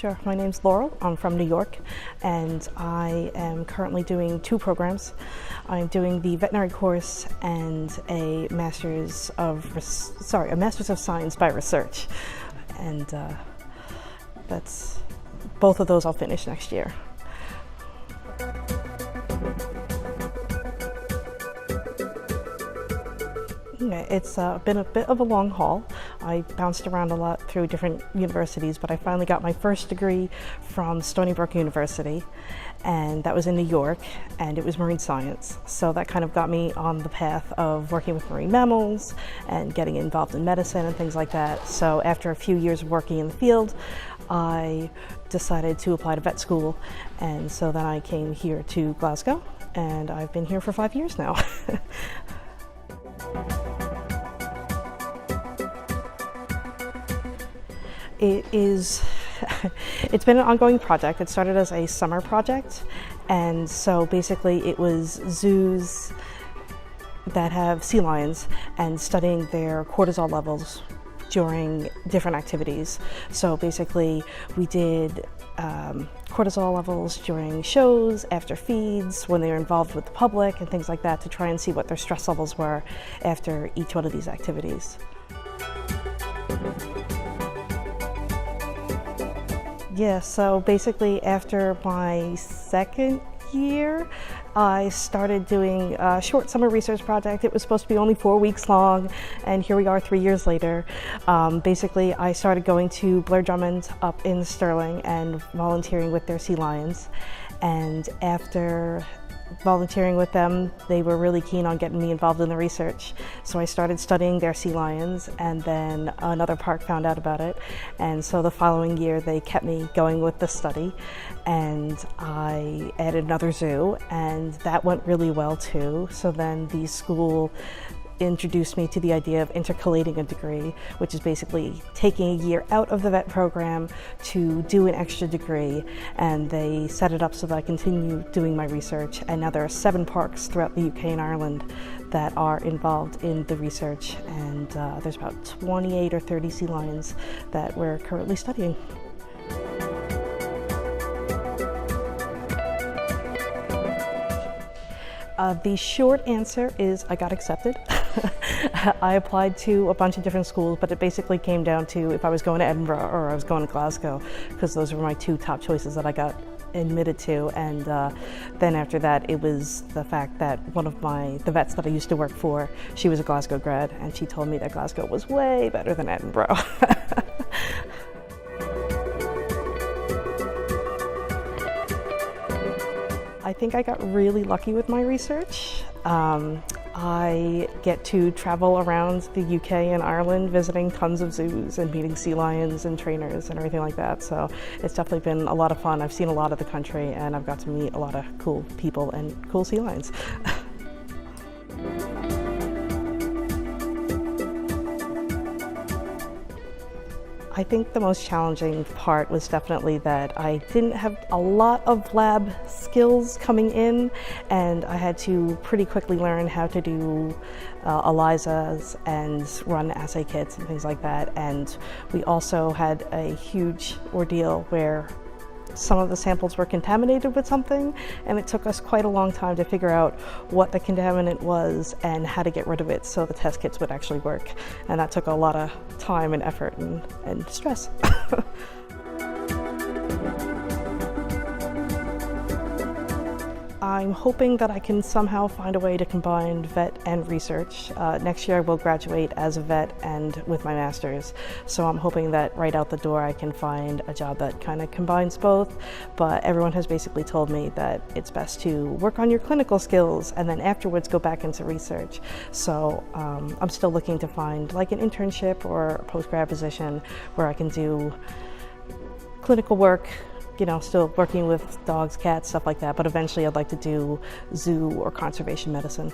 Sure. My name's Laurel. I'm from New York, and I am currently doing two programs. I'm doing the veterinary course and a Master's of Science by Research, and that's both of those I'll finish next year. It's been a bit of a long haul. I bounced around a lot through different universities, but I finally got my first degree from Stony Brook University, and that was in New York, and it was marine science. So that kind of got me on the path of working with marine mammals and getting involved in medicine and things like that. So after a few years of working in the field, I decided to apply to vet school, and so then I came here to Glasgow, and I've been here for 5 years now. It's been an ongoing project. It started as a summer project, and so basically it was zoos that have sea lions and studying their cortisol levels during different activities. So basically we did cortisol levels during shows, after feeds, when they were involved with the public and things like that, to try and see what their stress levels were after each one of these activities. Yeah, so basically after my second year, I started doing a short summer research project. It was supposed to be only 4 weeks long, and here we are 3 years later. Basically, I started going to Blair Drummond up in Stirling and volunteering with their sea lions. And after volunteering with them, they were really keen on getting me involved in the research. So I started studying their sea lions, and then another park found out about it. And so the following year they kept me going with the study, and I added another zoo, and that went really well too. So then the school introduced me to the idea of intercalating a degree, which is basically taking a year out of the vet program to do an extra degree, and they set it up so that I continue doing my research. And now there are 7 parks throughout the UK and Ireland that are involved in the research, and there's about 28 or 30 sea lions that we're currently studying. The short answer is I got accepted. I applied to a bunch of different schools, but it basically came down to if I was going to Edinburgh or I was going to Glasgow, because those were my 2 top choices that I got admitted to. And then after that, it was the fact that one of the vets that I used to work for, she was a Glasgow grad, and she told me that Glasgow was way better than Edinburgh. I think I got really lucky with my research. I get to travel around the UK and Ireland visiting tons of zoos and meeting sea lions and trainers and everything like that. So it's definitely been a lot of fun. I've seen a lot of the country, and I've got to meet a lot of cool people and cool sea lions. I think the most challenging part was definitely that I didn't have a lot of lab skills coming in, and I had to pretty quickly learn how to do ELISAs and run assay kits and things like that. And we also had a huge ordeal where some of the samples were contaminated with something, and it took us quite a long time to figure out what the contaminant was and how to get rid of it so the test kits would actually work. And that took a lot of time and effort and stress. I'm hoping that I can somehow find a way to combine vet and research. Next year I will graduate as a vet and with my master's, so I'm hoping that right out the door I can find a job that kind of combines both. But everyone has basically told me that it's best to work on your clinical skills and then afterwards go back into research. So I'm still looking to find like an internship or a postgrad position where I can do clinical work, you know, still working with dogs, cats, stuff like that, but eventually I'd like to do zoo or conservation medicine.